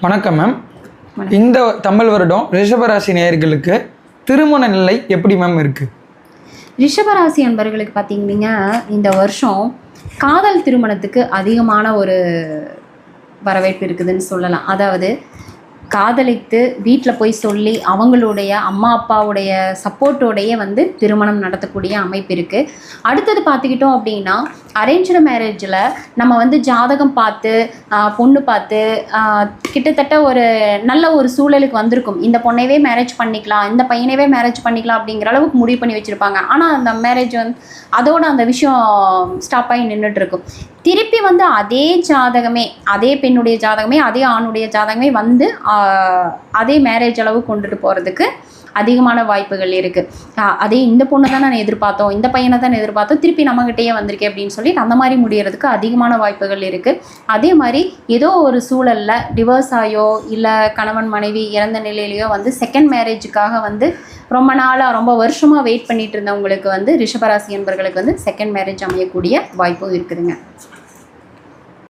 வணக்கம் மேம். இந்த தமிழ் வருடம் ரிஷபராசி நேயர்களுக்கு திருமண நிலை எப்படி மேம் இருக்கு? ரிஷபராசி அன்பர்களுக்கு பார்த்தீங்கன்னா இந்த வருஷம் காதல் திருமணத்துக்கு அதிகமான ஒரு வரவேற்பு இருக்குதுன்னு சொல்லலாம். அதாவது காதலித்து வீட்டில் போய் சொல்லி அவங்களுடைய அம்மா அப்பாவுடைய சப்போர்ட்டோடையே திருமணம் நடத்தக்கூடிய அமைப்பு இருக்குது. அடுத்தது பார்த்துக்கிட்டோம் அப்படின்னா அரேஞ்ச்டு மேரேஜில் நம்ம ஜாதகம் பார்த்து பொண்ணு பார்த்து கிட்டத்தட்ட ஒரு நல்ல ஒரு சூழலுக்கு வந்திருக்கும். இந்த பொண்ணையவே மேரேஜ் பண்ணிக்கலாம், இந்த பையனையவே மேரேஜ் பண்ணிக்கலாம் அப்படிங்கிற அளவுக்கு முடிவு பண்ணி வச்சுருப்பாங்க. ஆனால் அந்த மேரேஜ் அதோட அந்த விஷயம் ஸ்டாப் ஆகி நின்றுட்டு இருக்கும். திருப்பி அதே ஜாதகமே, அதே பெண்ணுடைய ஜாதகமே, அதே ஆணுடைய ஜாதகமே அதே மேரேஜ் அளவு கொண்டுட்டு போகிறதுக்கு அதிகமான வாய்ப்புகள் இருக்குது. அதே இந்த பொண்ணை தான் நான் எதிர்பார்த்தோம், இந்த பையனை தான் எதிர்பார்த்தோம், திருப்பி நம்மகிட்டயே வந்திருக்கேன் அப்படின்னு சொல்லிட்டு அந்த மாதிரி முடியறதுக்கு அதிகமான வாய்ப்புகள் இருக்குது. அதே மாதிரி ஏதோ ஒரு சூழலில் டிவோர்ஸ் ஆகியோ இல்லை கணவன் மனைவி இறந்த நிலையிலையோ செகண்ட் மேரேஜுக்காக ரொம்ப நாளாக ரொம்ப வருஷமாக வெயிட் பண்ணிட்டு இருந்தவங்களுக்கு ரிஷபராசி என்பர்களுக்கு செகண்ட் மேரேஜ் அமையக்கூடிய வாய்ப்பும் இருக்குதுங்க.